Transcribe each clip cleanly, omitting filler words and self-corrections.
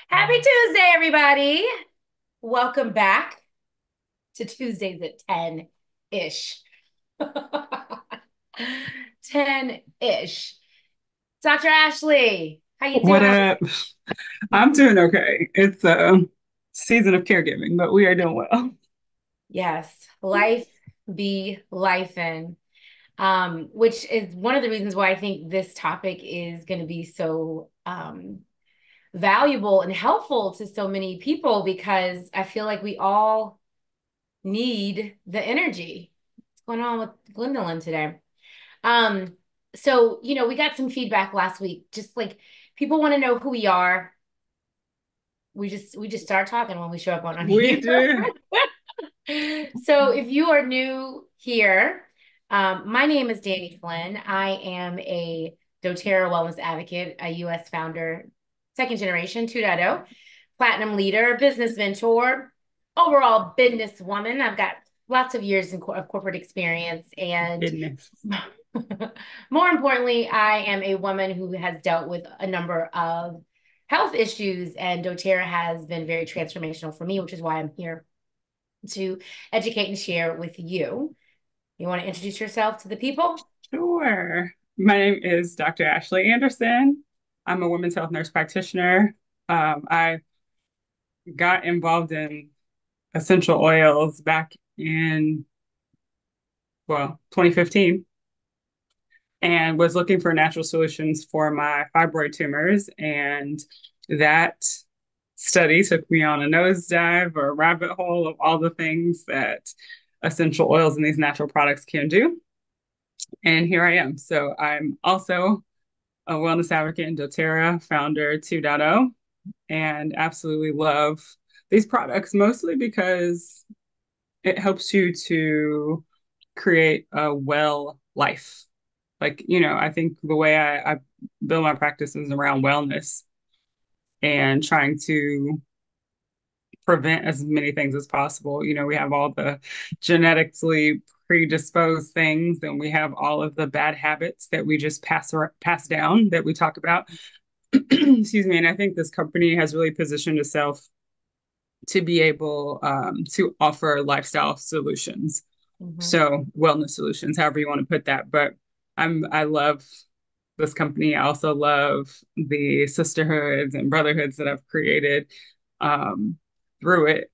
Happy Tuesday, everybody. Welcome back to Tuesdays at 10-ish. 10-ish. Dr. Ashley, how you What doing? up? I'm doing okay. It's a season of caregiving, but we are doing well. Yes, life be lifing. Which is one of the reasons why I think this topic is going to be so valuable and helpful to so many people because I feel like we all need the energy. What's going on with Gwendolyn today? Um, we got some feedback last week. Just like people want to know who we are. We just start talking when we show up on We here. do. So if you are new here, my name is Dani Flynn. I am a doTERRA wellness advocate, a US founder, second generation 2.0, platinum leader, business mentor, overall business woman. I've got lots of years of corporate experience. And Goodness. more importantly, I am a woman who has dealt with a number of health issues, and doTERRA has been very transformational for me, which is why I'm here to educate and share with you. You want to introduce yourself to the people? Sure. My name is Dr. Ashley Anderson. I'm a women's health nurse practitioner. I got involved in essential oils back in, 2015 and was looking for natural solutions for my fibroid tumors. And that study took me on a nosedive or a rabbit hole of all the things that essential oils and these natural products can do. And here I am. So I'm also a wellness advocate in doTERRA, founder 2.0, and absolutely love these products mostly because it helps you to create a well life. I think the way I build my practices around wellness and trying to prevent as many things as possible. We have all the genetically predisposed things, and we have all of the bad habits that we just pass down that we talk about. Excuse me. And I think this company has really positioned itself to be able to offer lifestyle solutions. Mhm. So wellness solutions, however you want to put that. But I love this company. I also love the sisterhoods and brotherhoods that I've created um, through it,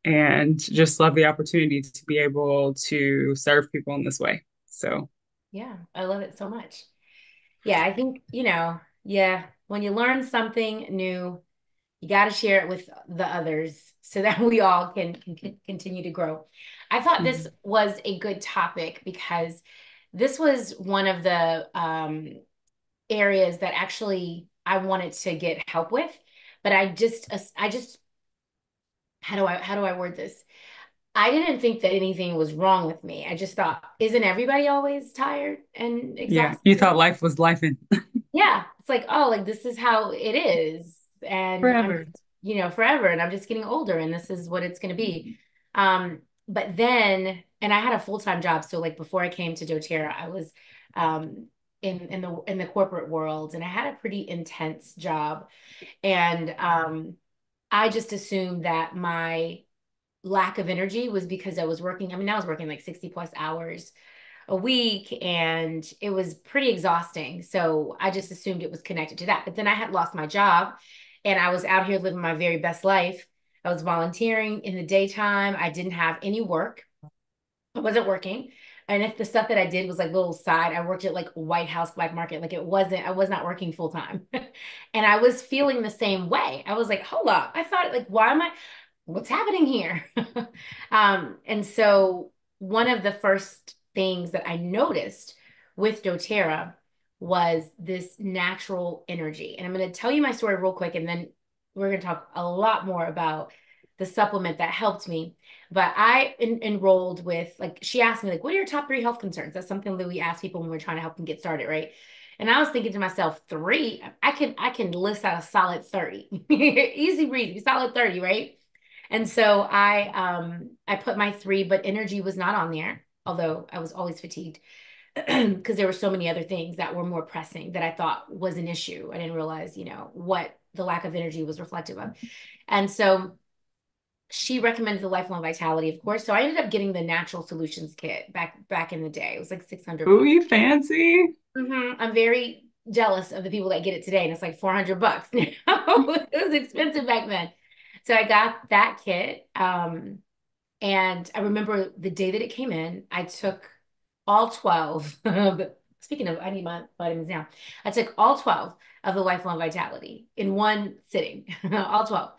and just love the opportunity to be able to serve people in this way. So, Yeah, I love it so much. Yeah, I think, yeah, when you learn something new, you got to share it with the others so that we all can continue to grow. I thought this mhm. was a good topic because this was one of the areas that actually I wanted to get help with, but I just how do I word this? I didn't think that anything was wrong with me. I just thought, isn't everybody always tired and Yeah, you exhausted? thought life was life in Yeah, it's like, oh, like this is how it is. And I'm forever. just, forever and I'm just getting older and this is what it's going to be. But then, and I had a full-time job. So like before I came to doTERRA, I was um in the corporate world and I had a pretty intense job. And I just assumed that my lack of energy was because I was working. I mean, I was working like 60 plus hours a week and it was pretty exhausting. So I just assumed it was connected to that. But then I had lost my job and I was out here living my very best life. I was volunteering in the daytime. I didn't have any work. I wasn't working. And if the stuff that I did was like little side, I worked at like White House Black Market. Like I was not working full time. And I was feeling the same way. I was like, hold up. I thought like, what's happening here? And so one of the first things that I noticed with doTERRA was this natural energy. And I'm going to tell you my story real quick, and then we're going to talk a lot more about the supplement that helped me. But I enrolled with, like, she asked me, like, what are your top three health concerns? That's something that we ask people when we're trying to help them get started, right? And I was thinking to myself, three, I can list out a solid 30. Easy breezy, solid 30, right? And so I put my three, but energy was not on there, although I was always fatigued. because there were so many other things that were more pressing that I thought was an issue. I didn't realize, what the lack of energy was reflective of. And so she recommended the Lifelong Vitality, of course. So I ended up getting the Natural Solutions kit back in the day. It was like 600 Ooh, bucks. you fancy? I'm very jealous of the people that get it today, and it's like 400 bucks now. It was expensive back then. So I got that kit. And I remember the day that it came in, I took all 12. Speaking of, I need my vitamins now. I took all 12 of the Lifelong Vitality in one sitting, all 12.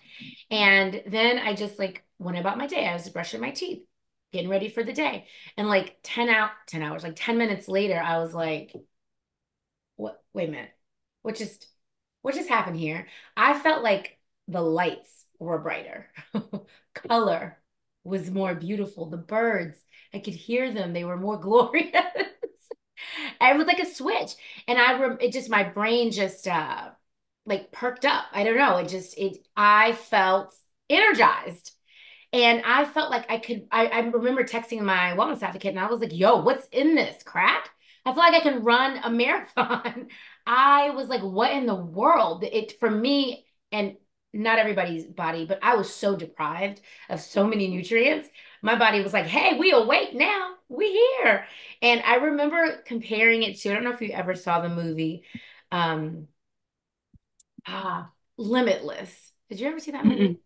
And then I just like went about my day. I was brushing my teeth, getting ready for the day. And like 10 hours, like 10 minutes later, I was like, what, wait a minute. What what just happened here? I felt like the lights were brighter. Color was more beautiful. The birds, I could hear them. They were more glorious. It was like a switch. And it just, my brain just, like perked up. I don't know. I felt energized. And I felt like I remember texting my wellness advocate and I was like, yo, what's in this crack? I feel like I can run a marathon. I was like, what in the world? It for me, and not everybody's body, but I was so deprived of so many nutrients. My body was like, hey, we awake now. We here. And I remember comparing it to, I don't know if you ever saw the movie, um, Limitless. Did you ever see that movie? Mm-mm.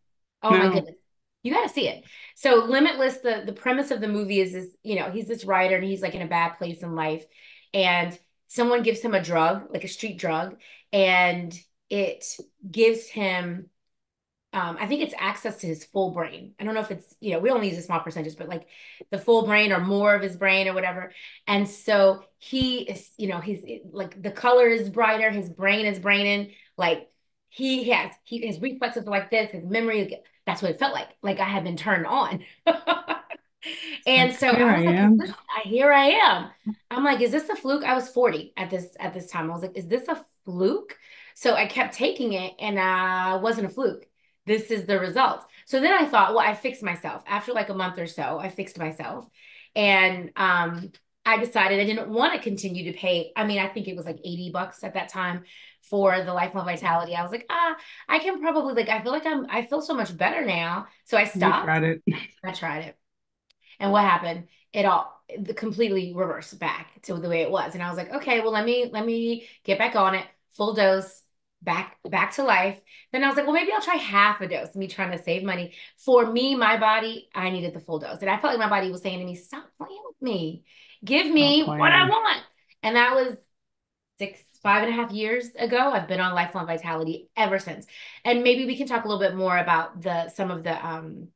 Oh my No, goodness. You got to see it. So Limitless, the premise of the movie is this, he's this writer and he's like in a bad place in life and someone gives him a drug, like a street drug, and it gives him I think it's access to his full brain. I don't know if it's, we only use a small percentage, but like the full brain or more of his brain or whatever. And so he is, he's like the color is brighter, his brain is braining, like his reflexes are like this, his memory, that's what it felt like. Like I had been turned on. it's And like so here I I was like, am. here I am. I'm like, is this a fluke? I was 40 at this time. I was like, is this a fluke? So I kept taking it and wasn't a fluke. This is the result. So then I thought, well, I fixed myself. After like a month or so, I fixed myself. And I decided I didn't want to continue to pay. I mean, I think it was like 80 bucks at that time for the Lifelong Vitality. I was like, I can probably like, I feel like I feel so much better now. So I You stopped. tried it. I tried it. And what happened? The completely reversed back to the way it was. And I was like, okay, well, let me get back on it. Full dose, back to life. Then I was like, well, maybe I'll try half a dose, me trying to save money. For me, my body, I needed the full dose. And I felt like my body was saying to me, stop playing with me. Give Stop me what I playing. want. And that was 5.5 years ago. I've been on Lifelong Vitality ever since. And maybe we can talk a little bit more about the some of the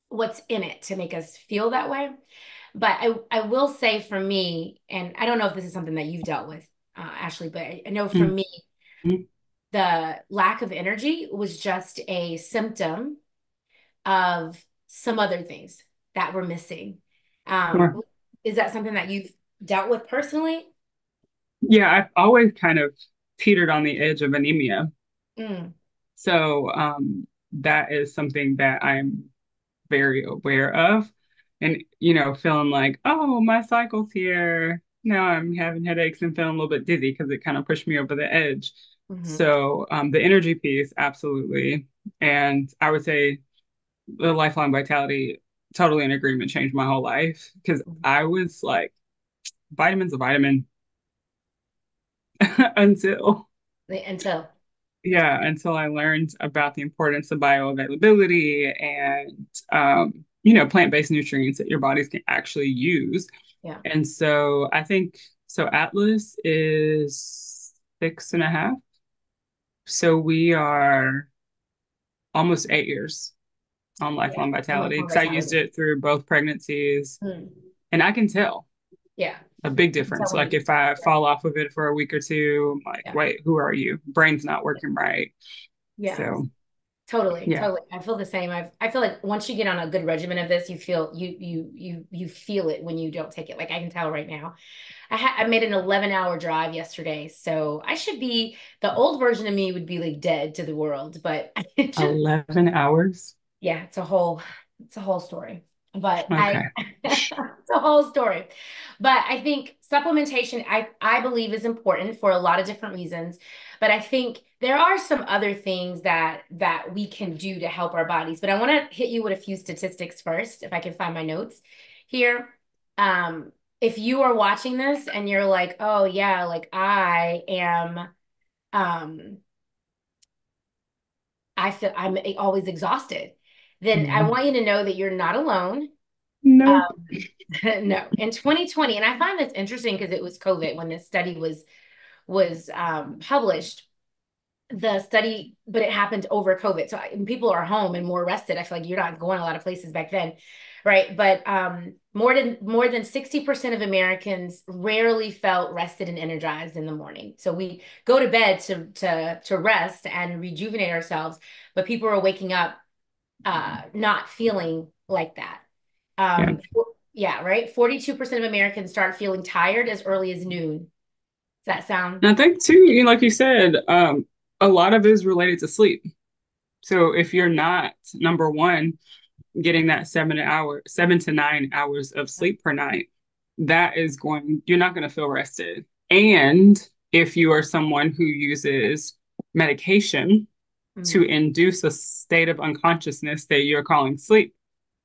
what's in it to make us feel that way. But I will say for me, and I don't know if this is something that you've dealt with, Ashley, but I know for Mm-hmm. me, the lack of energy was just a symptom of some other things that were missing. Sure. Is that something that you've dealt with personally? Yeah, I've always kind of teetered on the edge of anemia. Mm, So that is something that I'm very aware of. And, feeling like, oh, my cycle's here. Now I'm having headaches and feeling a little bit dizzy because it kind of pushed me over the edge. hmm So the energy piece, absolutely. And I would say the lifelong vitality, totally in agreement, changed my whole life because I was like, vitamin's a vitamin until Until, until I learned about the importance of bioavailability and plant-based nutrients that your bodies can actually use. yeah, And so I think so Atlas is 6.5. So we are almost 8 years on yeah, lifelong on vitality Lifelong because I used Vitality. it through both pregnancies Mm, and I can tell yeah, a big you can tell difference. when Like you, if I yeah, fall off of it for a week or two, I'm like, yeah, wait, who are you? Brain's not working right. yeah. So Totally, yeah, totally. I feel the same. I feel like once you get on a good regimen of this, you feel it when you don't take it. Like I can tell right now. I made an 11-hour drive yesterday, so I should be the old version of me would be like dead to the world, but it just 11 hours. yeah, it's a whole story. But Okay. it's a whole story. But I think supplementation, I believe is important for a lot of different reasons. But I think there are some other things that we can do to help our bodies. But I want to hit you with a few statistics first, if I can find my notes here. If you are watching this and you're like, oh yeah, like um I feel I'm always exhausted, then I Mhm. want you to know that you're not alone. Nope. No, in 2020, and I find this interesting because it was COVID when this study was published. The study, but it happened over COVID, so people are home and more rested. I feel like you're not going a lot of places back then, right? But more than 60% of Americans rarely felt rested and energized in the morning. So we go to bed to rest and rejuvenate ourselves, but people are waking up not feeling like that. Yeah. Um, yeah, right. 42% of Americans start feeling tired as early as noon. Does that sound? And I think too, like you said, a lot of it is related to sleep. So if you're not, number one, getting that 7 to 9 hours of sleep per night, you're not going to feel rested. And if you are someone who uses medication to Mhm. induce a state of unconsciousness that you're calling sleep,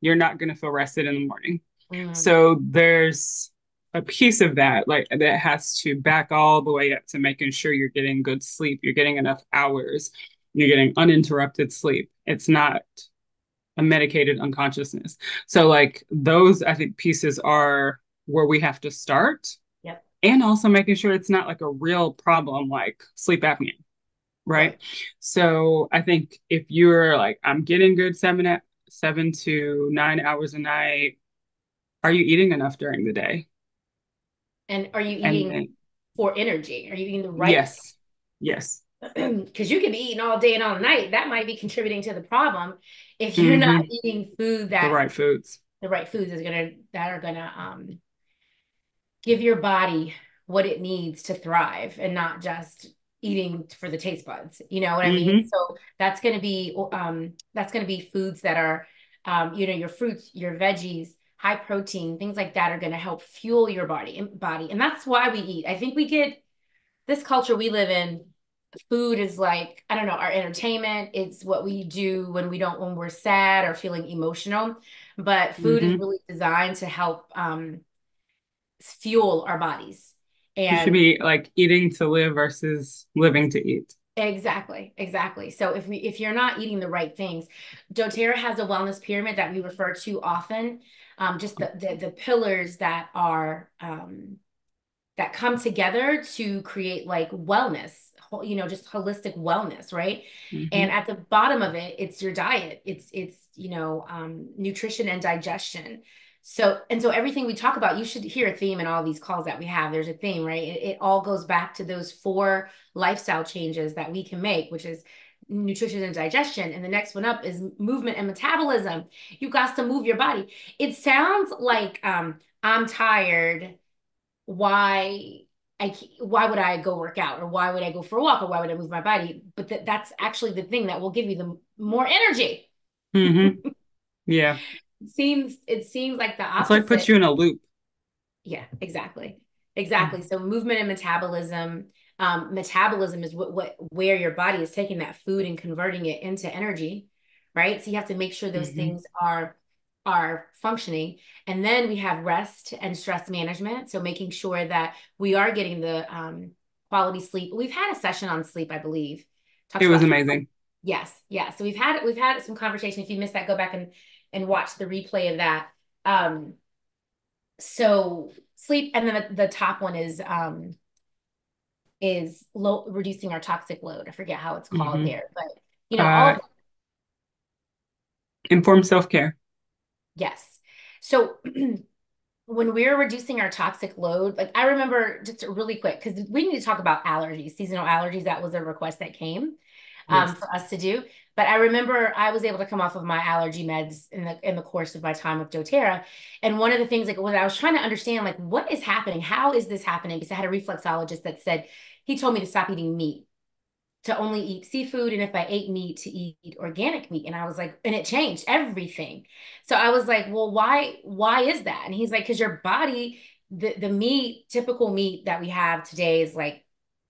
you're not going to feel rested in the morning. Mm. So there's a piece of that, like that has to back all the way up to making sure you're getting good sleep, you're getting enough hours, you're getting uninterrupted sleep. It's not a medicated unconsciousness. So like those I think pieces are where we have to start, Yep. and also making sure it's not like a real problem like sleep apnea, right? Right. So I think if you're like, I'm getting good 7 to 9 hours a night, are you eating enough during the day? And are you And eating then for energy? Are you eating the right? yes, yes. Because you can be eating all day and all night. That might be contributing to the problem if you're not Mm-hmm. eating food The that right foods. the right foods is gonna that are gonna give your body what it needs to thrive and not just eating for the taste buds. You know what I mean? Mm-hmm. So that's going to be foods that are your fruits, your veggies, high protein, things like that are going to help fuel your body. And that's why we eat. I think we get this culture we live in. Food is like, I don't know, our entertainment. It's what we do when we're sad or feeling emotional. But food is Mm-hmm. really designed to help fuel our bodies. You should And be like eating to live versus living to eat. exactly, exactly. So if you're not eating the right things, doTERRA has a wellness pyramid that we refer to often. Just the pillars that come together to create like wellness, just holistic wellness, right? Mm-hmm. And at the bottom of it, it's your diet. It's nutrition and digestion. So everything we talk about, you should hear a theme in all these calls that we have. There's a theme, right? It all goes back to those four lifestyle changes that we can make, which is nutrition and digestion. And the next one up is movement and metabolism. You got to move your body. It sounds like I'm tired, why why would I go work out, or why would I go for a walk, or why would I move my body? But that's actually the thing that will give you the more energy. Mm-hmm. Yeah. It seems like the It's like puts opposite. you in a loop. Yeah, exactly. Exactly. So movement and metabolism is where your body is taking that food and converting it into energy, right? So you have to make sure those Mm-hmm. things are functioning. And then we have rest and stress management. So making sure that we are getting the quality sleep. We've had a session on sleep, I believe. It Talks was about amazing. yes, yeah. So we've had some conversation. If you missed that, go back and watch the replay of that. So sleep, and then the top one is low reducing our toxic load. I forget how it's called Mm-hmm. there, but all Uh, of Informed self-care. yes. So when we're reducing our toxic load, like I remember just really quick, because we need to talk about allergies, seasonal allergies. That was a request that came Yes. for us to do. But I remember I was able to come off of my allergy meds in the course of my time with doTERRA. And one of the things, like when I was trying to understand, like, what is happening? How is this happening? Because I had a reflexologist that said, he told me to stop eating meat. to only eat seafood, and if I ate meat, to eat organic meat. And I was like, and it changed everything. So I was like, well, why is that? And he's like, because your body, the meat, typical meat that we have today is like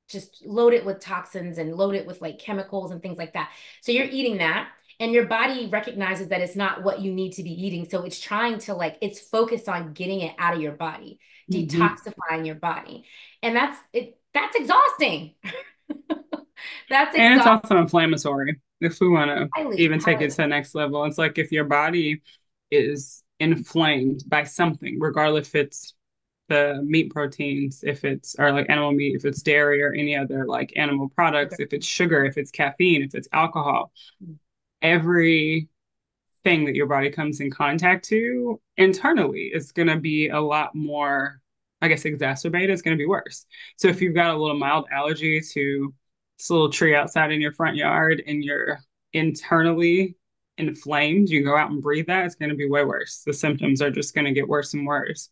just loaded with toxins and loaded with like chemicals and things like that. So you're eating that, and your body recognizes that it's not what you need to be eating. So it's trying to like, it's focused on getting it out of your body, Hmm. detoxifying your body. And that's it, that's exhausting. That's And it's exhausting. also inflammatory. If we want to Highly, even take it to highly. the next level, it's like if your body is inflamed by something, regardless if it's the meat proteins, if it's or like animal meat, if it's dairy or any other like animal products, if it's sugar, if it's caffeine, if it's alcohol, every thing that your body comes in contact to internally is going to be a lot more, I guess, exacerbated. It's going to be worse. So if you've got a little mild allergy to this little tree outside in your front yard and you're internally inflamed, you go out and breathe that, it's going to be way worse. The symptoms are just going to get worse and worse.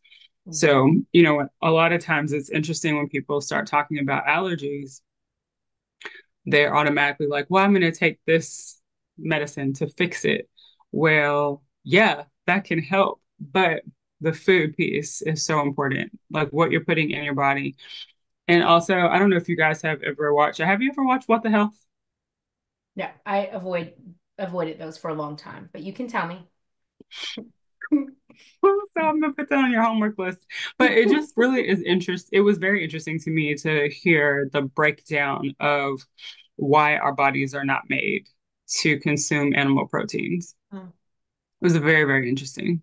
Mhm. So, a lot of times it's interesting when people start talking about allergies, they're automatically like, well, I'm going to take this medicine to fix it. Well, yeah, that can help, but the food piece is so important, like what you're putting in your body. And also, I don't know if you guys have you ever watched What the Health? Yeah, I avoided those for a long time, but you can tell me. So I'm gonna put that on your homework list. But it just really is it was very interesting to me to hear the breakdown of why our bodies are not made to consume animal proteins. Mm. It was very, very interesting.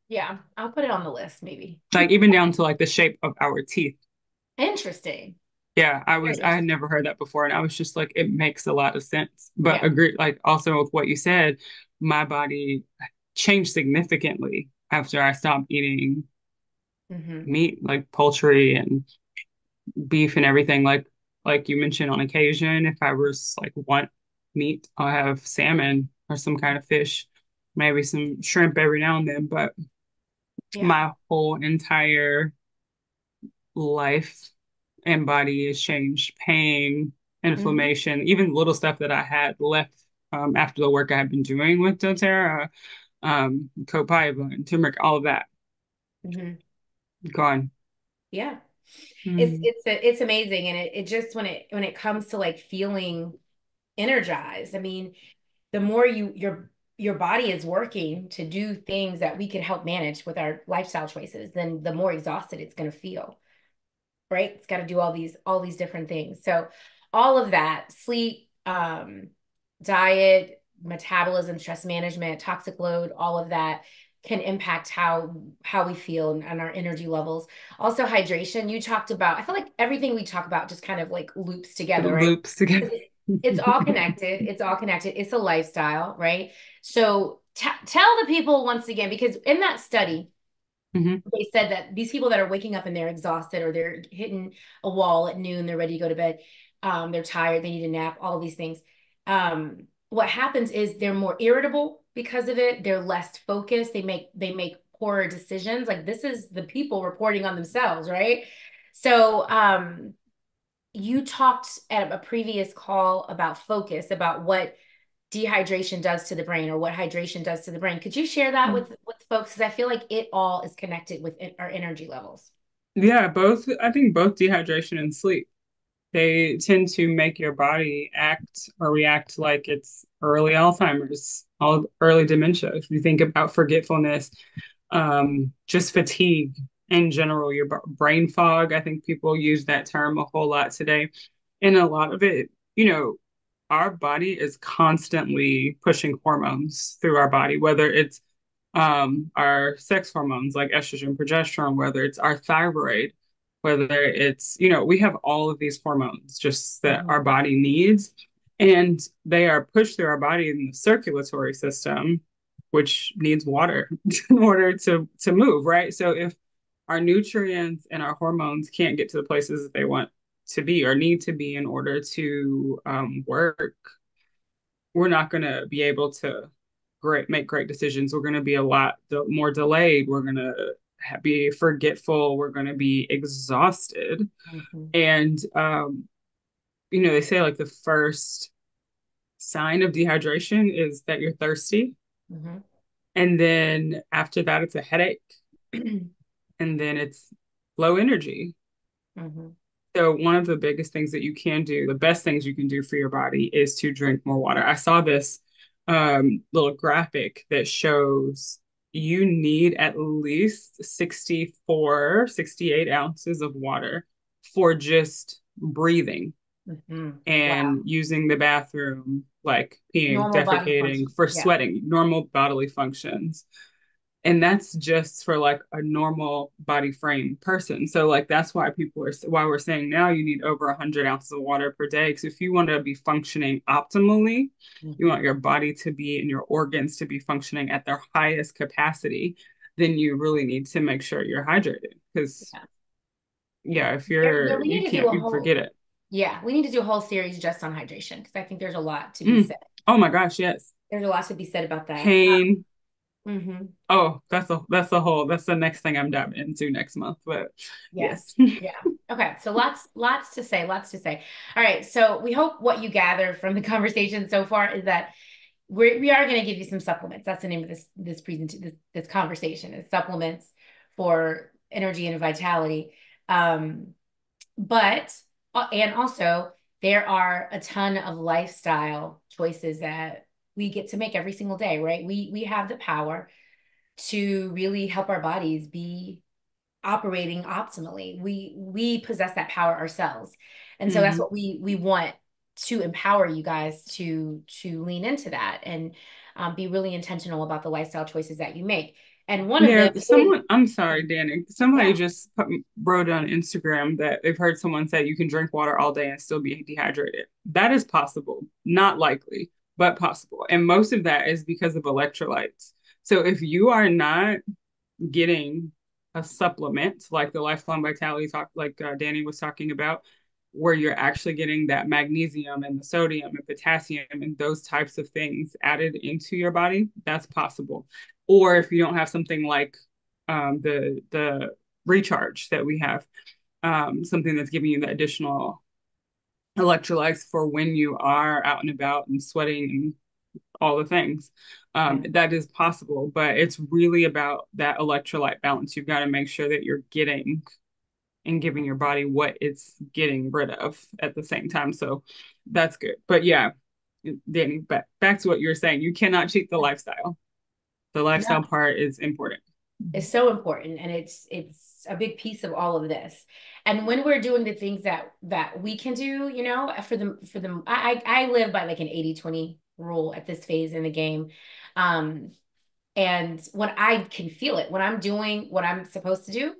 Yeah, I'll put it on the list, maybe. Like even down to like the shape of our teeth. Interesting. Yeah, Very I had interesting. never heard that before, and I was just like, it makes a lot of sense. But Yeah. agree, like also with what you said, my body changed significantly after I stopped eating Hmm. meat, like poultry and beef and everything. Like you mentioned, on occasion, if I was like want meat, I'll have salmon or some kind of fish, maybe some shrimp every now and then. But Yeah. my whole entire life and body has changed. Pain, Hmm. inflammation, even little stuff that I had left after the work I had been doing with doTERRA, copaiba and turmeric, all of that Hmm. gone. Yeah. Mm. It's amazing. And it just when it comes to like feeling energized, I mean, the more your body is working to do things that we could help manage with our lifestyle choices, then the more exhausted it's going to feel. Right? It's got to do all these different things. So all of that, sleep, diet, metabolism, stress management, toxic load, all of that can impact how we feel and our energy levels. Also hydration, you talked about, I feel like everything we talk about just kind of like loops It together, right? loops together. It's all connected. It's all connected. It's a lifestyle, right? So tell the people once again, because in that study, Hmm. they said that these people that are waking up and they're exhausted or they're hitting a wall at noon, they're ready to go to bed, they're tired, they need a nap, all of these things. What happens is they're more irritable because of it. They're less focused. They make poorer decisions. Like this is the people reporting on themselves, right? So you talked at a previous call about focus, about what dehydration does to the brain or what hydration does to the brain. Could you share that with folks? Because I feel like it all is connected with our energy levels. Yeah, both, I think both dehydration and sleep, they tend to make your body act or react like it's early Alzheimer's, all early dementia. If you think about forgetfulness, just fatigue in general, your brain fog. I think people use that term a whole lot today. And a lot of it, our body is constantly pushing hormones through our body, whether it's our sex hormones like estrogen, progesterone, whether it's our thyroid, whether it's, we have all of these hormones just that our Mhm. body needs. And they are pushed through our body in the circulatory system, which needs water in order to move, right? So if our nutrients and our hormones can't get to the places that they want to be or need to be in order to work, we're not going to be able to make great decisions. We're going to be a lot more delayed. We're going to be forgetful. We're going to be exhausted. Mhm. And they say like the first sign of dehydration is that you're thirsty. Hmm. And then after that, it's a headache. And then it's low energy. Hmm. So one of the biggest things that you can do, the best things you can do for your body is to drink more water. I saw this little graphic that shows you need at least 64, 68 ounces of water for just breathing Hmm. and Wow. using the bathroom, like peeing, Normal body defecating, function. for Yeah. sweating, normal bodily functions. And that's just for like a normal body frame person. So like that's why we're saying now you need over 100 ounces of water per day. Because if you want to be functioning optimally, you want Hmm. your body to be and your organs to be functioning at their highest capacity, then you really need to make sure you're hydrated. Because Yeah. yeah, if There, you're we you need to do can't a you forget whole, it. yeah, we need to do a whole series just on hydration because I think there's a lot to be Mm. said. Oh my gosh, yes. There's a lot to be said about that. Pain. Hmm. Oh, that's the next thing I'm diving into next month. But Yes. yes. Yeah. Okay. So lots to say, lots to say. All right. So we hope what you gather from the conversation so far is that we are going to give you some supplements. That's the name of this this conversation is supplements for energy and vitality. Um, but and also there are a ton of lifestyle choices that we get to make every single day, right? We have the power to really help our bodies be operating optimally. We possess that power ourselves. And so that's Hmm. what we want to empower you guys to lean into that and be really intentional about the lifestyle choices that you make. And one of Yeah, them is, I'm sorry, Danny. Somebody yeah, just wrote on Instagram that they've heard someone say you can drink water all day and still be dehydrated. That is possible. Not likely, but possible. And most of that is because of electrolytes. So if you are not getting a supplement like the lifelong vitality talk, like Danny was talking about, where you're actually getting that magnesium and the sodium and potassium and those types of things added into your body, that's possible. Or if you don't have something like the recharge that we have, something that's giving you the additional electrolytes for when you are out and about and sweating and all the things. yeah, That is possible, but it's really about that electrolyte balance. You've got to make sure that you're getting and giving your body what it's getting rid of at the same time. So that's good. But yeah, Danny, back to what you were saying. You cannot cheat the lifestyle. The lifestyle no, part is important. it's so important and it's a big piece of all of this. And when we're doing the things that we can do, for the I live by like an 80-20 rule at this phase in the game. Um, And when I can feel it, when I'm doing what I'm supposed to do,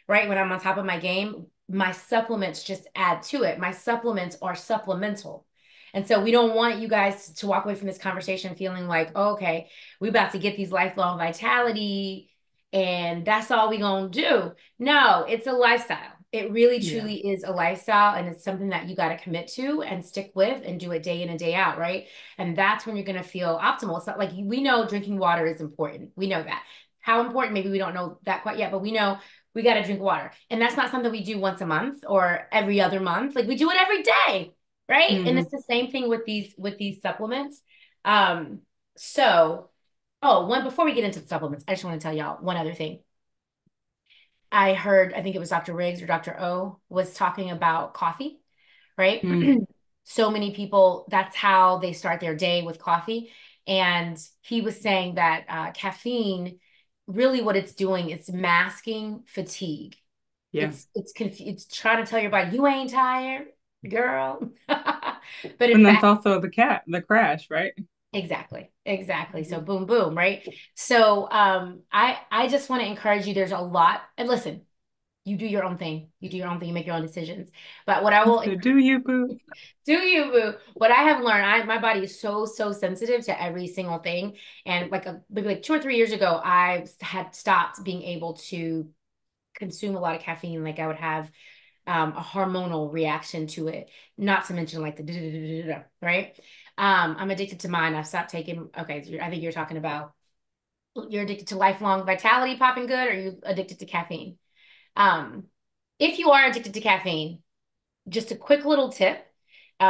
right? When I'm on top of my game, my supplements just add to it. My supplements are supplemental. And so we don't want you guys to walk away from this conversation feeling like, oh, okay, we about to get these lifelong vitality and that's all we gonna do. No, it's a lifestyle. It really Yeah. truly is a lifestyle and it's something that you got to commit to and stick with and do it day in and day out, right? And that's when you're going to feel optimal. It's not like we know drinking water is important. We know that. How important, maybe we don't know that quite yet, but we know we got to drink water. And that's not something we do once a month or every other month. Like we do it every day, right? And Hmm. it's the same thing with these supplements. Um, so one before we get into the supplements, I just want to tell y'all one other thing. I heard, I think it was Dr. Riggs or Dr. O was talking about coffee, right? Hmm. So many people, that's how they start their day with coffee. And he was saying that caffeine, really what it's doing, it's masking fatigue. Yeah. It's trying to tell your body, you ain't tired, girl. But in And that's fact, also the crash, right? exactly. So Mhm. boom, boom, right? So I just want to encourage you. There's a lot, and listen, you do your own thing. You do your own thing. You make your own decisions. But what I will So do you, boo? do you, boo? What I have learned, my body is so sensitive to every single thing. And maybe like 2 or 3 years ago, I had stopped being able to consume a lot of caffeine. Like I would have a hormonal reaction to it. Not to mention like the right. I'm addicted to mine. I've stopped taking. Okay, so I think you're talking about you're addicted to lifelong vitality popping good, or you addicted to caffeine. Um, if you are addicted to caffeine, just a quick little tip.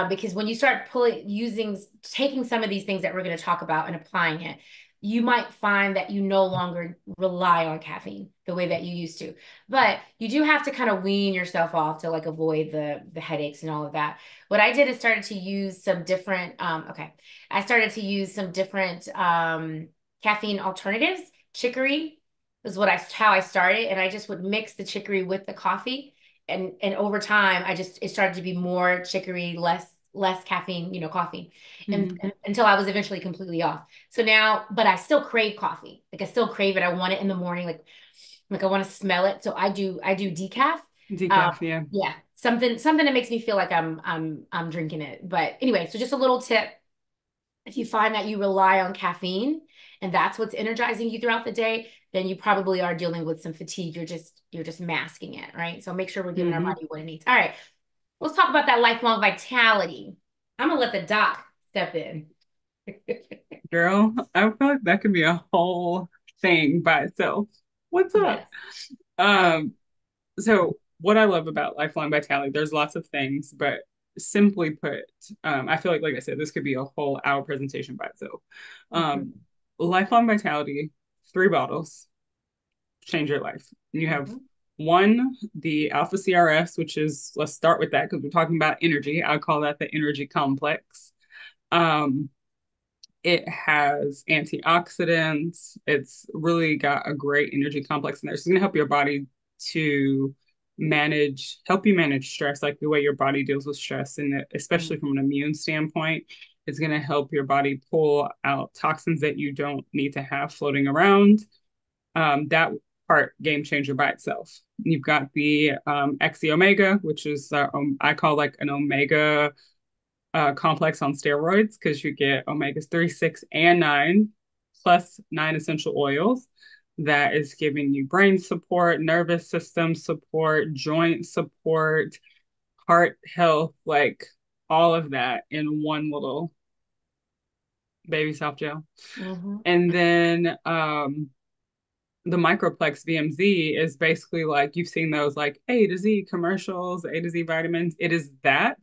Because when you start pulling, taking some of these things that we're going to talk about and applying it, you might find that you no longer rely on caffeine the way that you used to. But you do have to kind of wean yourself off to like avoid the headaches and all of that. What I did is started to use some different, I started to use some different caffeine alternatives. Chicory is how I started, and I just would mix the chicory with the coffee, and over time, it started to be more chicory, less caffeine, coffee, Hmm. and until I was eventually completely off. So now, but I still crave coffee. Like I still crave it. I want it in the morning. Like I want to smell it. So I do decaf. Um, Decaf, yeah. yeah, something that makes me feel like I'm drinking it. But anyway, so just a little tip. If you find that you rely on caffeine and that's what's energizing you throughout the day, then you probably are dealing with some fatigue. You're just masking it, right? So make sure we're giving our Hmm. body what it needs. All right, let's talk about that lifelong vitality. I'm gonna let the doc step in. Girl, I feel like that could be a whole thing by itself. What's up? Yes. I Um, so what I love about lifelong vitality, there's lots of things, but simply put, I feel like I said, this could be a whole hour presentation by itself. mhm, Um, lifelong vitality, 3 bottles, change your life. You have mhm, one, the Alpha CRS, which is, let's start with that because we're talking about energy. I call that the energy complex. Um, it has antioxidants. It's really got a great energy complex in there. So it's going to help your body to help you manage stress, like the way your body deals with stress, and especially mhm, from an immune standpoint. It's going to help your body pull out toxins that you don't need to have floating around. That part, game changer by itself. You've got the XE Omega, which is I call like an omega complex on steroids because you get omegas 3, 6, and 9, plus 9 essential oils. That is giving you brain support, nervous system support, joint support, heart health, like all of that in one little baby soft gel. mhm, And then the microplex VMZ is basically like you've seen those like A to Z commercials, A to Z vitamins. It is that.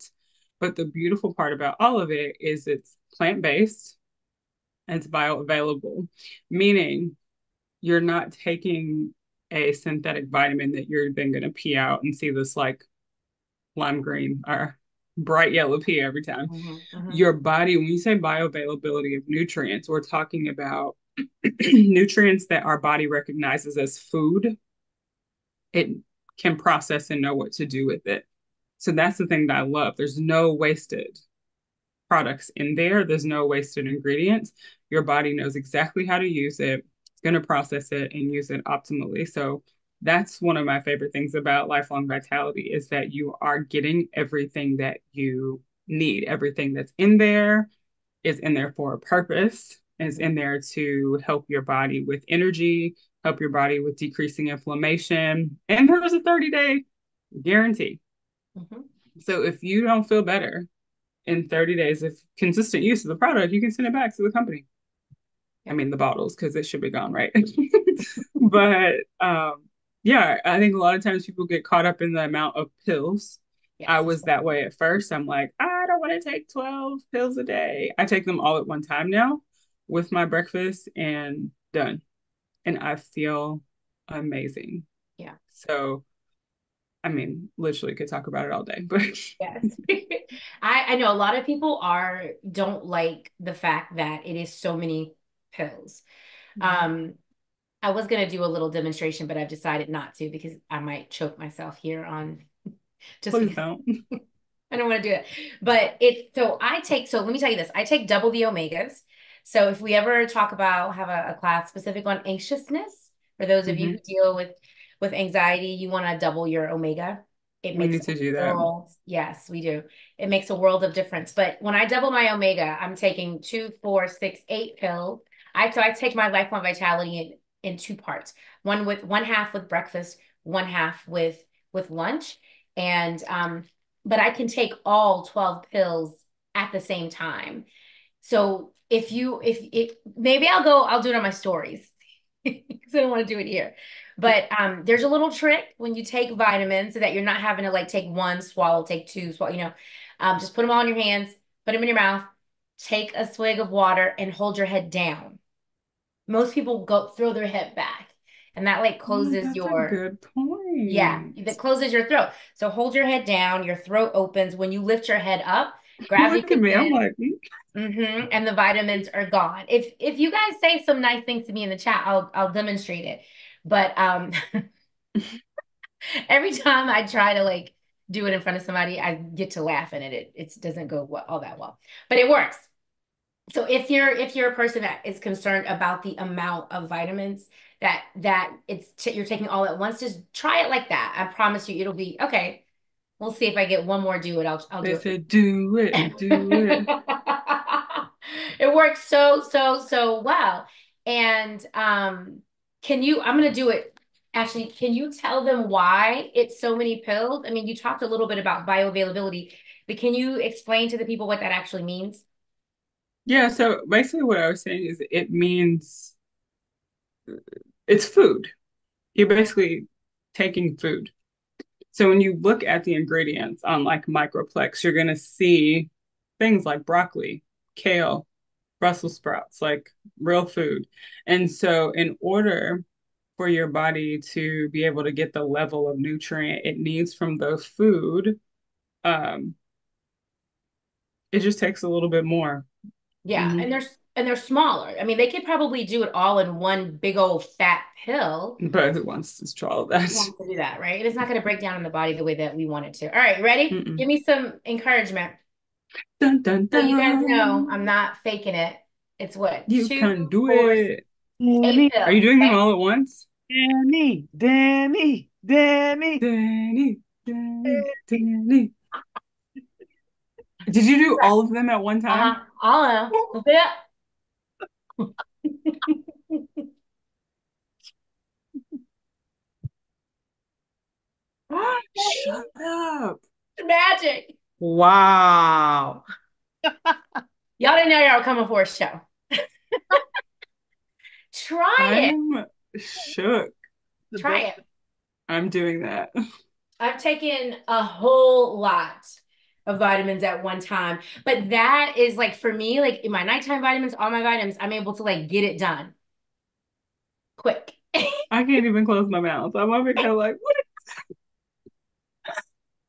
But the beautiful part about all of it is it's plant-based and it's bioavailable, meaning you're not taking a synthetic vitamin that you're then going to pee out and see this like lime green or bright yellow pee every time. mhm, mhm, Your body, when you say bioavailability of nutrients, we're talking about nutrients that our body recognizes as food. It can process and know what to do with it. So that's the thing that I love. There's no wasted products in there. There's no wasted ingredients. Your body knows exactly how to use it. It's going to process it and use it optimally. So that's one of my favorite things about lifelong vitality is that you are getting everything that you need. Everything that's in there is in there for a purpose, is mhm, in there to help your body with energy, help your body with decreasing inflammation. And there's a 30-day guarantee. mhm. So if you don't feel better in 30 days of consistent use of the product, you can send it back to the company. I Yep. mean, the bottles, because it should be gone, right? But yeah, I think a lot of times people get caught up in the amount of pills. I Yes, it's was so that way at first. I'm like, I don't want to take 12 pills a day. I take them all at one time now with my breakfast and done. And I feel amazing. yeah. So, I mean, literally could talk about it all day, but Yes. I know a lot of people don't like the fact that it is so many pills. Um, I was gonna do a little demonstration, but I've decided not to because I might choke myself here on just please because don't. I don't want to do it. But so let me tell you this. I take double the omegas. So if we ever have a class specific on anxiousness, for those of you who Hmm. deal with anxiety, you want to double your omega. It We makes need a to do that. world. Yes, we do. It makes a world of difference. But when I double my omega, I'm taking 2, 4, 6, 8 pills. I take my lifelong vitality in two parts. One half with breakfast, one half with lunch. And but I can take all 12 pills at the same time. So if maybe I'll do it on my stories because I don't want to do it here. But there's a little trick when you take vitamins so that you're not having to like take one swallow, take two swallow, Just put them all in your hands, put them in your mouth, take a swig of water, and hold your head down. Most people go throw their head back, and that like Oh, closes that's a your, good yeah, point. that closes your throat. So hold your head down, your throat opens. When you lift your head up, gravity Look at kicks me. I'm in. like, And the vitamins are gone. If you guys say some nice things to me in the chat, I'll demonstrate it. But every time I try to like do it in front of somebody, I get to laugh and it doesn't go all that well. But it works. So if you're a person that is concerned about the amount of vitamins that you're taking all at once, just try it like that. I promise you it'll be okay. We'll see if I get one more do it. I'll they do it for said, do you. it, do it. It works so well. And I'm gonna do it. Actually, can you tell them why it's so many pills? I mean, you talked a little bit about bioavailability, but can you explain to the people what that actually means? Yeah, so basically what I was saying is it means it's food. You're basically taking food. So when you look at the ingredients on like Microplex, you're gonna see things like broccoli, kale, Brussels sprouts, like real food. And so in order for your body to be able to get the level of nutrient it needs from the food, um, it just takes a little bit more. Yeah, Hmm. and they're smaller. I mean, they could probably do it all in one big old fat pill. But who wants to try all that? Who wants to do that, right? And it's not going to break down in the body the way that we want it to. All right, ready? Mm-mm. Give me some encouragement. Dun dun So you guys know dun. I'm not faking it. It's what? You Two, can do 4, it. eight Danny, Are you pills. doing them Okay. all at once? Danny, Danny, Danny. Danny, Danny, Danny. Did you do all of them at one time? Uh-huh. I'll know. Look it up. Shut up. Magic. Wow. Y'all didn't know y'all were coming for a show. Try it. I'm shook. The Try best. it. I'm doing that. I've taken a whole lot of vitamins at one time, but that is like for me, like in my nighttime vitamins, all my vitamins, I'm able to like get it done quick. I can't even close my mouth. I'm over here like, what?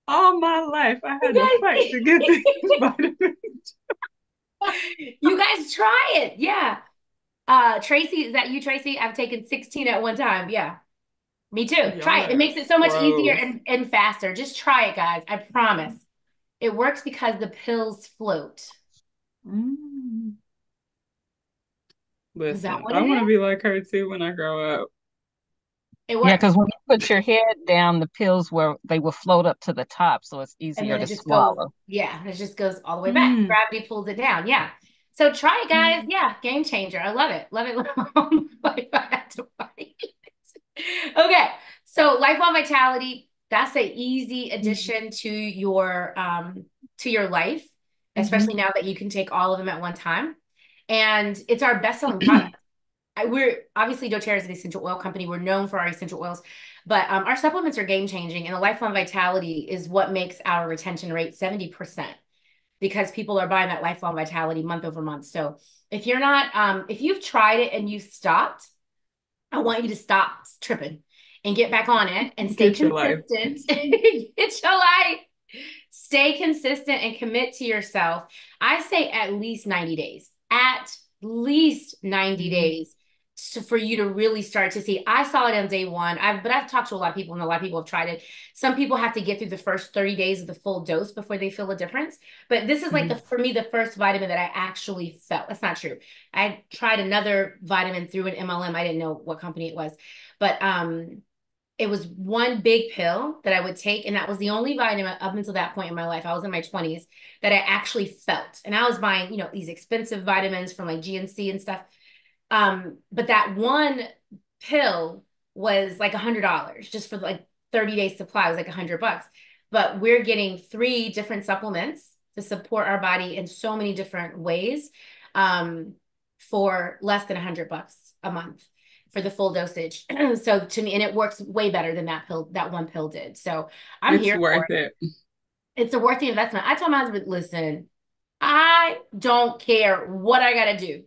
All my life I had to You fight to get these vitamins. guys, you guys try it. Yeah. Tracy, is that you, Tracy? I've taken 16 at one time. Yeah. Me too. Y'all Try it. It are makes it so much easier gross. and faster. Just try it, guys. I promise. It works because the pills float. Mm. Is that Listen, what I it want to is? be like her too when I grow up. It Yeah, works. because when you put your head down, the pills were they will float up to the top, so it's And easier then to it just goes, swallow. yeah, it just goes all the way back. Mm. Gravity pulls it down. Yeah. So try it, guys. Mm. Yeah, game changer. I love it. Love it. Like I had to fight. Okay. So lifelong vitality, that's an easy Mm. addition to your life, especially Mhm. now that you can take all of them at one time. And it's our best-selling product. We're obviously doTERRA is an essential oil company. We're known for our essential oils, but our supplements are game changing, and the lifelong vitality is what makes our retention rate 70% because people are buying that lifelong vitality month over month. So if you've tried it and you stopped, I want you to stop tripping and get back on it and stay Get your life. consistent. Get your life. Stay consistent and commit to yourself. I say at least 90 days. At least 90 Mhm. days for you to really start to see. I saw it on day one. But I've talked to a lot of people and a lot of people have tried it. Some people have to get through the first 30 days of the full dose before they feel a difference. But this is like Mhm. for me the first vitamin that I actually felt. That's not true. I tried another vitamin through an MLM. I didn't know what company it was. But it was one big pill that I would take, and that was the only vitamin up until that point in my life. I was in my 20s that I actually felt. And I was buying, these expensive vitamins from like GNC and stuff. But that one pill was like $100 just for like 30 days supply. It was like $100. But we're getting 3 different supplements to support our body in so many different ways, um, for less than $100 a month for the full dosage. So to me, and it works way better than that one pill did. So I'm It's here for worth it. it. It's a worth the investment. I told my husband, listen, I don't care what I gotta do.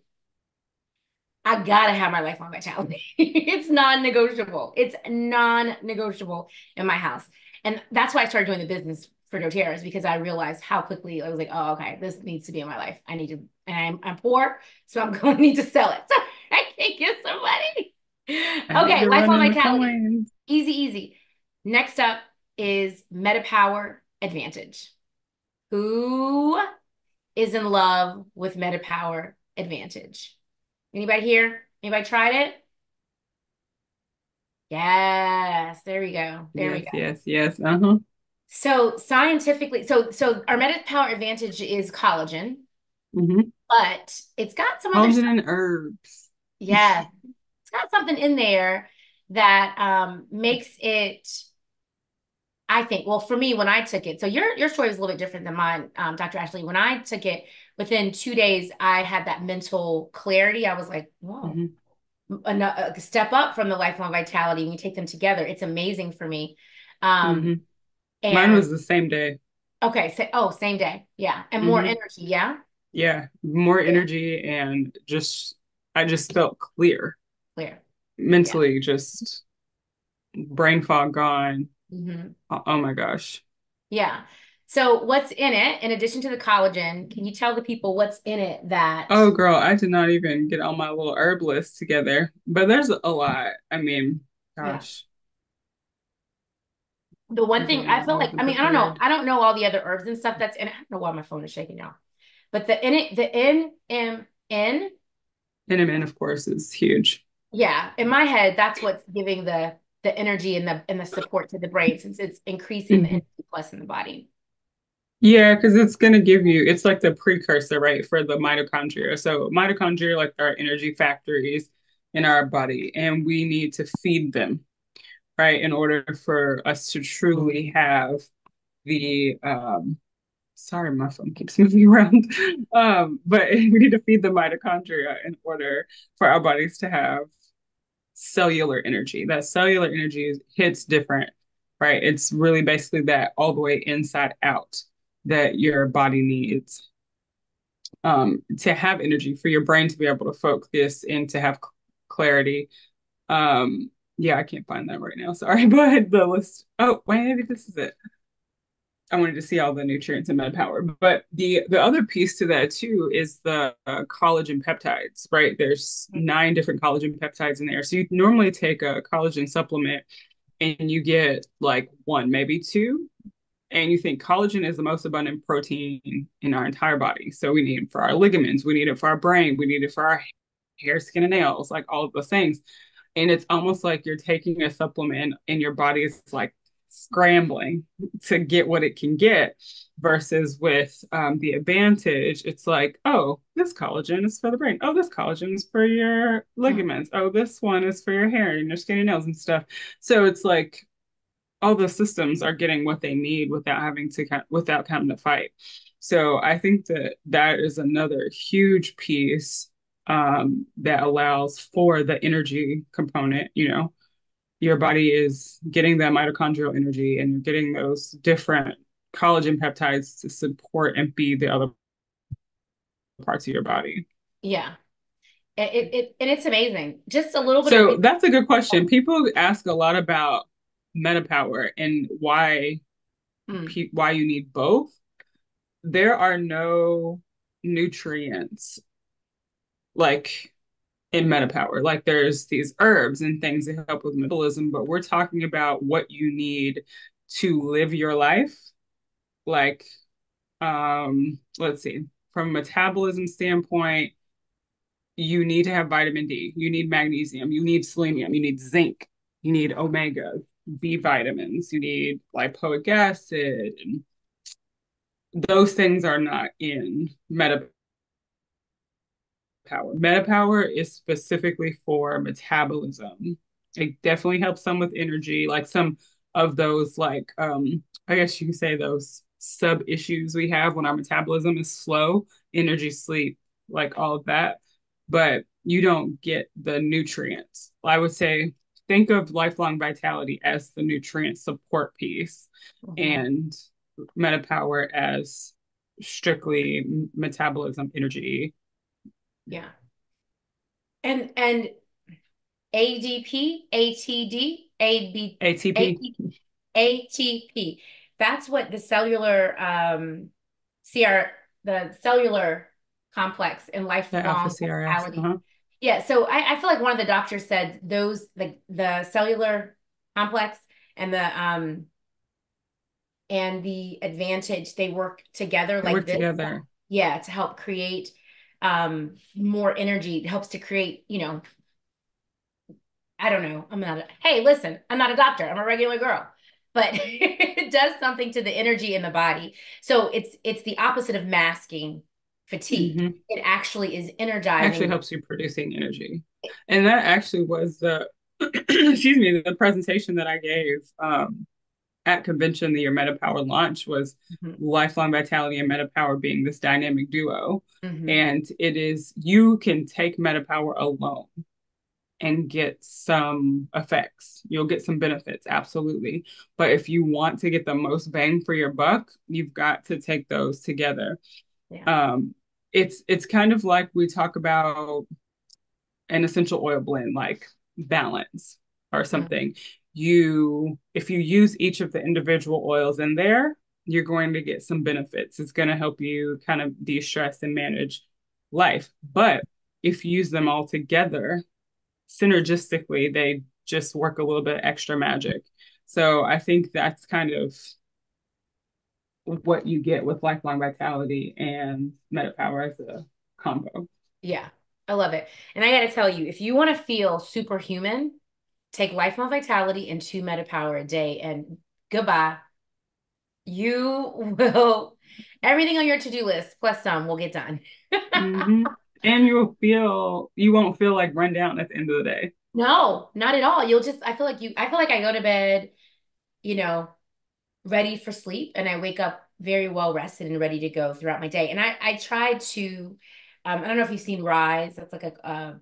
I gotta have my lifelong vitality. It's non-negotiable. It's non-negotiable in my house. And that's why I started doing the business for doTERRA, because I realized how quickly I was like, oh, okay, this needs to be in my life. I need to, and I'm poor, so I'm going to need to sell it. So I can get some money. I need Okay, to run lifelong in the vitality. coins. Easy, easy. Next up is MetaPower Advantage. Who is in love with MetaPower Advantage? Anybody here? Anybody tried it? Yes, there we go. There we Yes, go. yes, yes. Uh-huh. So scientifically, so our MetaPower Advantage is collagen, Mm-hmm. but it's got some other Collagen stuff. and herbs. Yeah, it's got something in there that makes it, I think, well, for me, when I took it, so your story was a little bit different than mine, Dr. Ashley. When I took it, within 2 days, I had that mental clarity. I was like, whoa, Mm-hmm. a step up from the lifelong vitality. When you take them together, it's amazing for me. Um, Mm-hmm. Mine and was the same day. okay, so oh, same day, yeah, and more Mm-hmm. energy, yeah, Yeah, more yeah, energy and just I just felt clear clear, yeah, mentally, just brain fog gone. hmm Oh my gosh. yeah. So what's in it, in addition to the collagen? Can you tell the people what's in it that, Oh girl, I did not even get all my little herb list together, but there's a lot. I mean, yeah. gosh, The one I'm thing getting I them feel all like, I mean, I don't know. prepared. I don't know all the other herbs and stuff that's in it. I don't know why my phone is shaking, y'all. But the in it, the N, NMN, of course, is huge. yeah, in my head, that's what's giving the energy and the support to the brain, since it's increasing the Mhm. energy plus in the body. Yeah, because it's going to give you, it's like the precursor, right, for the mitochondria. So mitochondria are like our energy factories in our body, and we need to feed them, right, in order for us to truly have the sorry, my phone keeps moving around. But we need to feed the mitochondria in order for our bodies to have cellular energy. That cellular energy hits different, right? It's really basically that all the way inside out that your body needs to have energy for your brain to be able to focus and to have clarity. Yeah, I can't find that right now. Sorry, but the list. Oh, wait, maybe this is it. I wanted to see all the nutrients in MedPower. But the other piece to that too is the collagen peptides, right? There's 9 different collagen peptides in there. So you normally take a collagen supplement and you get like one, maybe two, and you think collagen is the most abundant protein in our entire body. So we need it for our ligaments, we need it for our brain, we need it for our hair, skin, and nails, like all of those things. And it's almost like you're taking a supplement and your body is like scrambling to get what it can get versus with the advantage it's like, oh, this collagen is for the brain, oh, this collagen is for your Mm, ligaments, oh, this one is for your hair and your skin and nails and stuff. So it's like all the systems are getting what they need without having to without having to fight. So I think that that is another huge piece that allows for the energy component. You know, your body is getting that mitochondrial energy, and you're getting those different collagen peptides to support and feed the other parts of your body. yeah, and it's amazing. Just a little bit of So research. that's a good question. People ask a lot about MetaPower and Mm, why you need both. There are no nutrients like in MetaPower. Like there's these herbs and things that help with metabolism, but we're talking about what you need to live your life. Like, let's see, from a metabolism standpoint, you need to have vitamin D, you need magnesium, you need selenium, you need zinc, you need omega B vitamins, you need lipoic acid. Those things are not in MetaPower. MetaPower is specifically for metabolism. It definitely helps some with energy, like some of those, like I guess you could say those sub issues we have when our metabolism is slow, energy, sleep, like all of that. But you don't get the nutrients. I would say think of lifelong vitality as the nutrient support piece. mhm. And metapower as strictly metabolism energy. Yeah. And ADP, ATD, AB, ATP, ATP. That's what the cellular CR the cellular complex in the alpha lifelong CRS. vitality. Uh-huh. Yeah, so I feel like one of the doctors said those the cellular complex and the advantage they work together They like work this. together. Yeah, to help create more energy. It helps to create, I don't know. Hey, listen, I'm not a doctor. I'm a regular girl. But it does something to the energy in the body. So it's the opposite of masking fatigue. Hmm. It actually is Actually energizing. helps you producing energy. And that actually was the excuse me, the presentation that I gave at convention the year MetaPower launch was Mhm. lifelong vitality and MetaPower being this dynamic duo. Mhm. And it is you can take MetaPower alone and get some effects. You'll get some benefits, absolutely. But if you want to get the most bang for your buck, you've got to take those together. Yeah. Um, it's kind of like we talk about an essential oil blend, like balance or Mhm. something. You, if you use each of the individual oils in there, you're going to get some benefits. It's going to help you kind of de-stress and manage life. But if you use them all together, synergistically, they just work a little bit extra magic. So I think that's kind of what you get with lifelong vitality and MetaPower as a combo. Yeah. I love it. And I got to tell you, if you want to feel superhuman, take lifelong vitality and 2 meta power a day and goodbye. You will, everything on your to-do list plus some will get done. Mm-hmm. And you won't feel like run down at the end of the day. No, not at all. I feel like I go to bed, you know, ready for sleep and I wake up very well rested and ready to go throughout my day. And I try to, I don't know if you've seen Rise. That's like a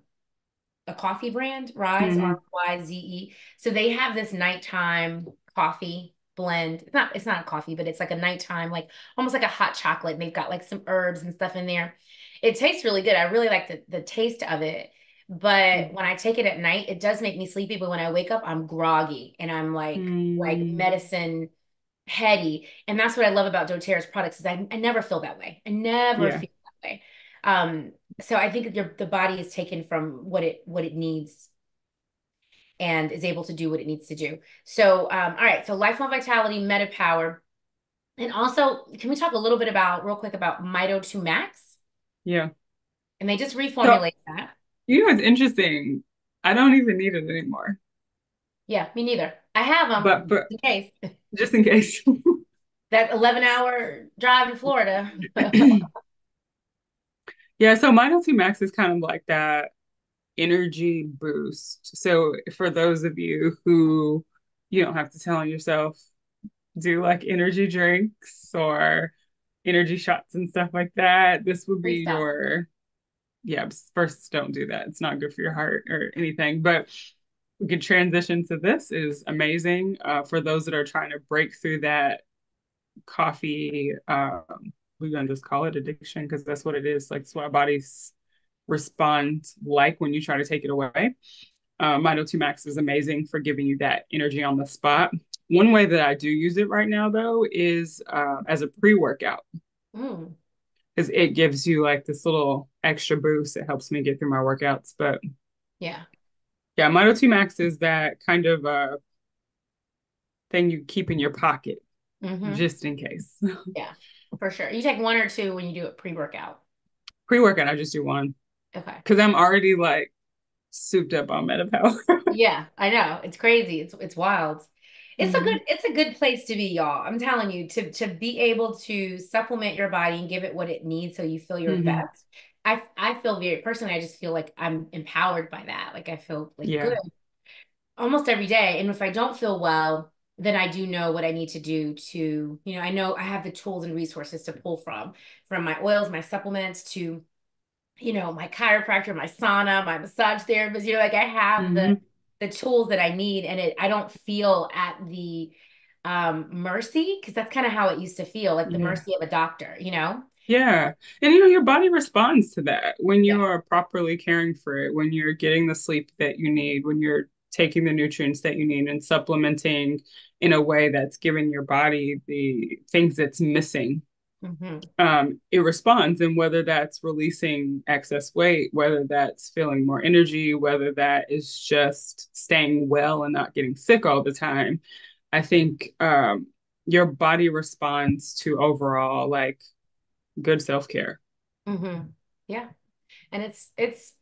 coffee brand, Rise, Mm-hmm. RYZE. So they have this nighttime coffee blend. It's not a coffee, but it's like a nighttime, like almost like a hot chocolate. And they've got like some herbs and stuff in there. It tastes really good. I really like the taste of it. But when I take it at night, it does make me sleepy. But when I wake up, I'm groggy and I'm like Mm-hmm. medicine heady. And that's what I love about doTERRA's products is I never feel that way. I never Yeah. feel that way. So I think the body is taken from what it needs and is able to do what it needs to do. So all right, so lifelong vitality, meta power. And also, can we talk a little bit about real quick about Mito 2 Max? Yeah. And they just So, reformulate that. it's interesting. I don't even need it anymore. Yeah, me neither. I have them But in case. just in case. That 11-hour drive to Florida. Yeah, so my L2 Max is kind of like that energy boost. So for those of you who you don't have to tell on yourself, do like energy drinks or energy shots and stuff like that, this would Please be stop. your yeah, first don't do that. It's not good for your heart or anything. But we could transition to this is amazing for those that are trying to break through that coffee. We're gonna just call it addiction because that's what it is. Like it's what our bodies respond like when you try to take it away. Mito 2 Max is amazing for giving you that energy on the spot. One way that I do use it right now, though, is as a pre workout Mm, because it gives you like this little extra boost. It helps me get through my workouts. But yeah. yeah, Mito 2 Max is that kind of thing you keep in your pocket Hmm. just in case. Yeah, for sure. You take one or two when you do it pre-workout. Pre workout, I just do one Okay. because I'm already like souped up on MetaPower. Yeah, I know. It's crazy. It's wild. Hmm. It's a good place to be, y'all. I'm telling you, to be able to supplement your body and give it what it needs so you feel your Hmm. best. I feel very personally, I just feel like I'm empowered by that. Like I feel like good Yeah. almost every day. And if I don't feel well, then I do know what I need to do to, I know I have the tools and resources to pull from my oils, my supplements to my chiropractor, my sauna, my massage therapist, like I have the Hmm. the tools that I need and I don't feel at the mercy, because that's kind of how it used to feel, like the Yeah. mercy of a doctor, you know? Yeah. And your body responds to that when Yeah. you are properly caring for it, when you're getting the sleep that you need, when you're taking the nutrients that you need and supplementing in a way that's giving your body the things that's missing. Hmm. It responds, and whether that's releasing excess weight, whether that's feeling more energy, whether that is just staying well and not getting sick all the time, I think your body responds to overall like good self-care. Hmm. Yeah. And it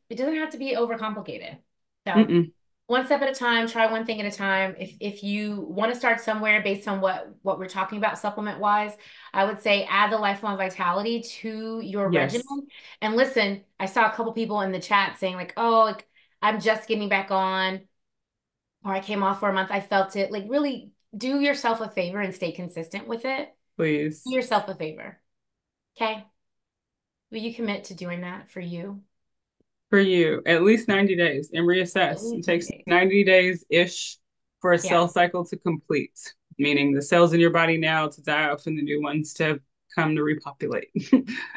doesn't have to be overcomplicated. So Mm-mm. one step at a time, try one thing at a time. If you want to start somewhere based on what we're talking about supplement wise, I would say add the lifelong vitality to your Yes, regimen. And listen, I saw a couple people in the chat saying like, "Oh, like I'm just getting back on, or I came off for a month. I felt it." Like really do yourself a favor and stay consistent with it. Do please. yourself a favor. Okay? Will you commit to doing that for you? For you, at least 90 days and At reassess. It least 90 takes days. 90 days-ish for a Yeah. cell cycle to complete, meaning the cells in your body now to die off and the new ones to come to repopulate.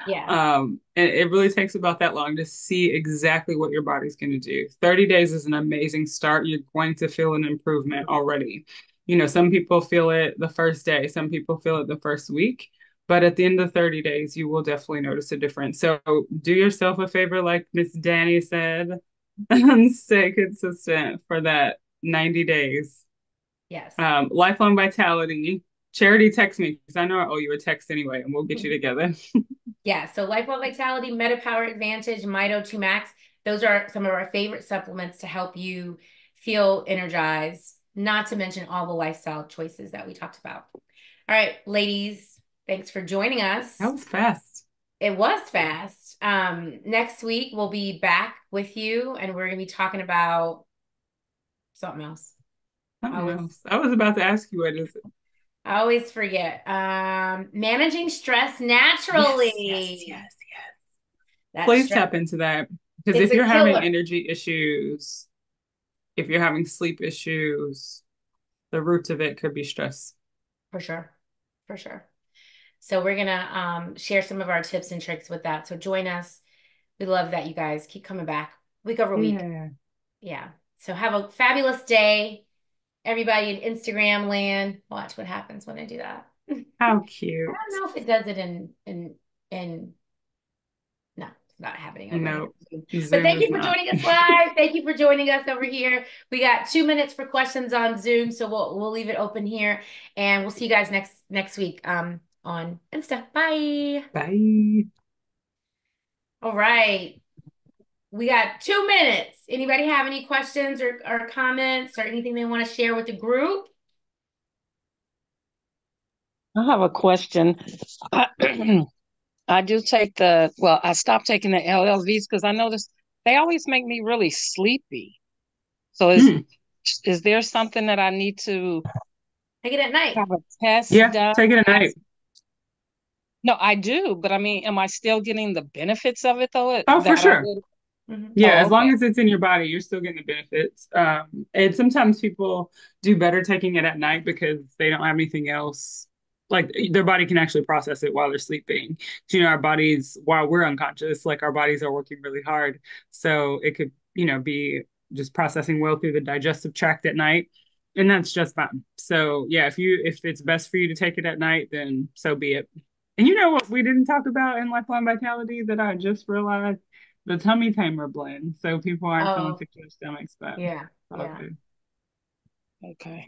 Yeah. And it really takes about that long to see exactly what your body's going to do. 30 days is an amazing start. You're going to feel an improvement already. Some people feel it the first day, some people feel it the first week. But at the end of 30 days, you will definitely notice a difference. So do yourself a favor, like Miss Dani said, and stay consistent for that 90 days. Yes. Lifelong vitality. Charity, text me because I know I owe you a text anyway, and we'll get you together. Yeah, so Lifelong Vitality, Meta Power Advantage, Mito 2 Max, those are some of our favorite supplements to help you feel energized, not to mention all the lifestyle choices that we talked about. All right, ladies, thanks for joining That us. was fast. It was fast. Next week we'll be back with you and we're gonna be talking about something else. I Something always else. I was about to ask you what is it? I always forget. Managing stress Yes, yes, naturally. yes, yes. That Please stress, tap into that because it's if a you're having killer. energy issues, if you're having sleep issues, the root of it could be stress. For sure. For sure. So we're gonna share some of our tips and tricks with that. So join us. We love that you guys keep coming back week over week. Yeah. Yeah. So have a fabulous day. Everybody in Instagram land. Watch what happens when I do that. I How don't cute. know if it does it in no, it's not happening over here. No, But Zoom thank is you for not. joining us live. Thank you for joining us over here. We got 2 minutes for questions on Zoom, so we'll leave it open here, and we'll see you guys next week on Insta. Bye. Bye. All right. We got 2 minutes. Anybody have any questions or comments or anything they want to share with the group? I have a question. I do take I stopped taking the LLVs because I noticed they always make me really sleepy. So Hmm. is there something that I need to Take it at night. have a test Yeah, done? take it at night. No, I do, but I mean, am I still getting the benefits of it though Oh, for that I sure. would? Mhm. Yeah, Oh, as long okay. as it's in your body, you're still getting the benefits. And sometimes people do better taking it at night because they don't have anything else. Like their body can actually process it while they're sleeping. Our bodies, while we're unconscious, like our bodies are working really hard. So it could, be just processing well through the digestive tract at night. And that's just fine. So yeah, if it's best for you to take it at night, then so be it. And you know what we didn't talk about in Lifelong Vitality that I just realized? The tummy tamer blend, so people aren't feeling Oh, sick to their stomachs, but yeah. all Yeah. good. Okay.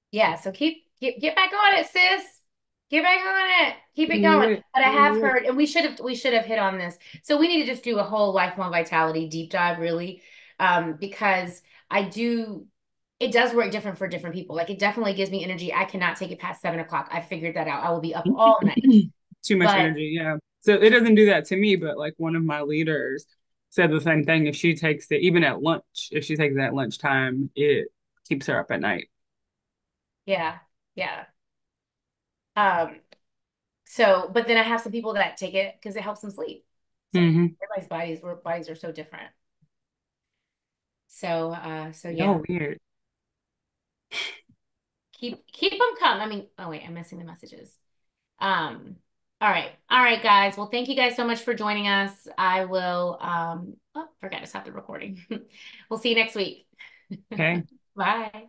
Yeah, so get back on it, sis. Get back on it. Keep it Do going. it. But I have Do it. heard, and we should have hit on this. So we need to just do a whole lifelong vitality deep dive, really, because I do. It does work different for different people. Like it definitely gives me energy. I cannot take it past 7 o'clock. I figured that out. I will be up all night. Too much But energy, yeah. So it doesn't do that to me, but like one of my leaders said the same thing. If she takes it, even at lunch, if she takes it at lunchtime, it keeps her up at night. yeah, yeah. Um, so, but then I have some people that take it because it helps them sleep. So Hmm. everybody's bodies are so different. So, so yeah. Oh, weird. keep them coming. I mean, oh wait, I'm missing the messages. All right. All right, guys. Well, thank you guys so much for joining us. I will oh, forgot to stop the recording. We'll see you next week. Okay. Bye.